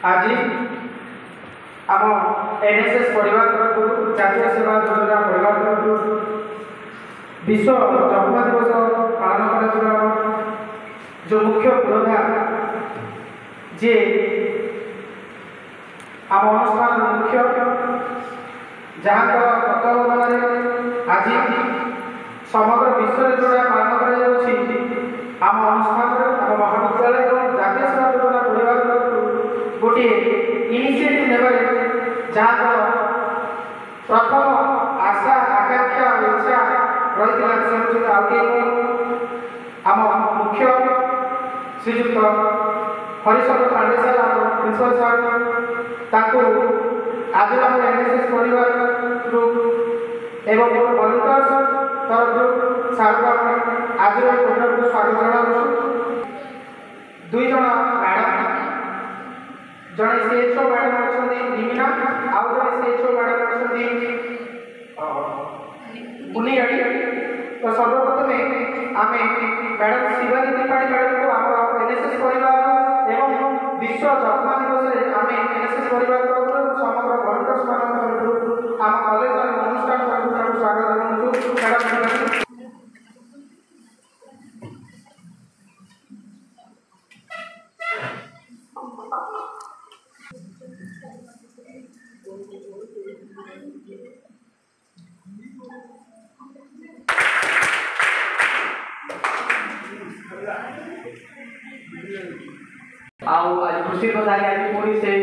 आज आम एनएसएस परिवार तरफ जातीय सेवा योजना परिवार तरफ विश्व जख्मा दिवस पालन कर जो मुख्य पुरोधा जे आम अनुष्ठान मुख्य जहाँ तत्वावधान आज समग्र विश्व जोड़ा पालन कर आम अनुष्ठान आम महाविद्यालय जातीय सेवा योजना परिवार तरफ गोटे इनिशिएटिव ने जहाँ प्रथम आशा आकांक्षा इच्छा रही आम मुख्य श्रीजुक्त Harishankar Pandey sir principal sir आज आम एनएसएस परिवार ग्रुप एवं वॉलंटियर्स तरफ सर आज प्रोग्राम को स्वागत जनाऊँ। दुई जन मैडम जड़े सीएचओ मैडम अच्छा निमिना आउ जड़े सीएचओ मैडम अच्छा बुनियाड़ी तो सर्वप्रथम आम मैडम शिवानी त्रिपाठी मैडम को आम एनएसएस परिवार एवं विश्व जख्मा दिवस आम एनएसएस परिवार तरफ समग्र वॉलंटियर्स मान आम कॉलेज अनुष्ठान तरफ स्वागत जनाऊँ। मैडम आज खुशी कथा आज पुणी से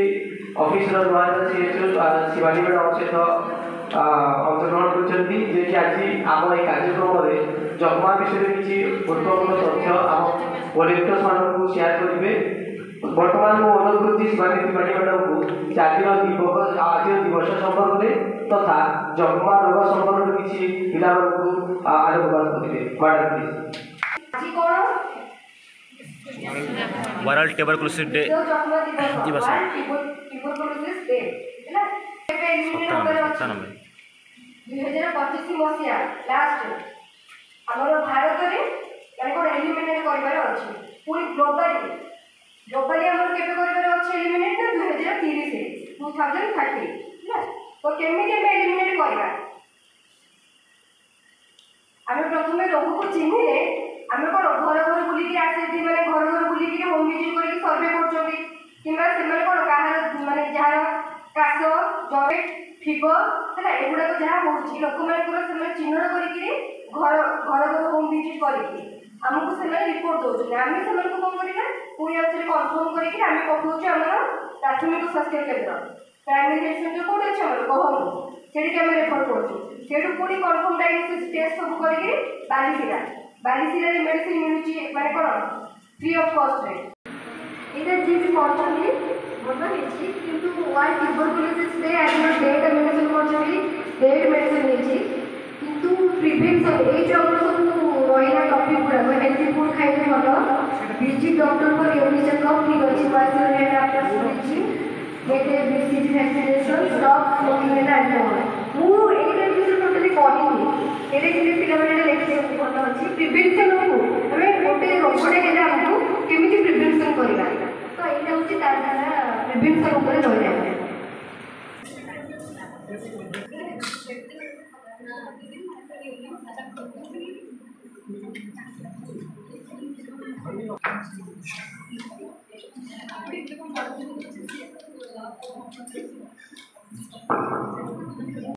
ऑफिस नुआ सीएचओ शिवानी मैडम सहित अंशग्रहण कर आज आम ये कार्यक्रम में जख्मा विषय किसी गुरुत्वपूर्ण तथ्य आम वॉलंटियर्स मान शेयर करेंगे। बर्तमान मु अनुरोध करुच्ची शिवानी त्रिपाठी मैडम को आज दिवस संपर्क में तथा जख्मा रोग संपर्क किसी पिला आलोकपात करेंगे। मैडम वर्ल्ड ट्यूबरकुलोसिस डे दिवस 2025 मसीहा लास्ट आमर भारत में एलिमिनेट कर पूरी ग्लोबाली आमर केबे कर एलिमिनेट ना 2030 तो केमी एलिमिनेट करवा आम प्रथम रोग को चिन्हले आम कौन घर घर बुलिकी आसती मैंने घर घर बुलिकी होम विजिट करके सर्वे कर कौन कह मानने जार काश जर फीवर है एगुड़ा जहाँ हो लोक मैंने चिन्हट कर घर घर होम विजिट करके आमको से रिपोर्ट दौरान आम से कौन करना पुणी आउे कनफर्म करके पठाऊँ आम प्राथमिक स्वास्थ्य केन्द्र प्राइमरी हेल्थ सेंटर कौन अच्छे आम कहूँ से रेफर करूँ पुणी कनफर्म डायग्नोसिस टेस्ट सब करके बालीसिरा मेडिसिन मिलूँ माने कौन फ्री ऑफ कॉस्ट ये जी भी पढ़ी भल होती कि वर्ल्ड ट्यूबरकुलोसिस डे आज डेट मेंशन कर डेट मेंशन होती किंतु प्रिवेंशन ये जो सब रहा टॉपिक गुड़ा हेल्थी फूड खाइले भल विजिट डॉक्टर को इयरली चेकअप ठीक अच्छी वाइज आफ्टर शुणी get BCG vaccination stop smoking and alcohol मुझे टोटाली कहनी ये पिला देखिए भल अच्छी प्रिवेंशन को आम गोटे रोगटे हेल्ले आमको केमी प्रिवेंशन करवा तो यहाँ हूँ तार द्वारा प्रिवेंशन उपर रही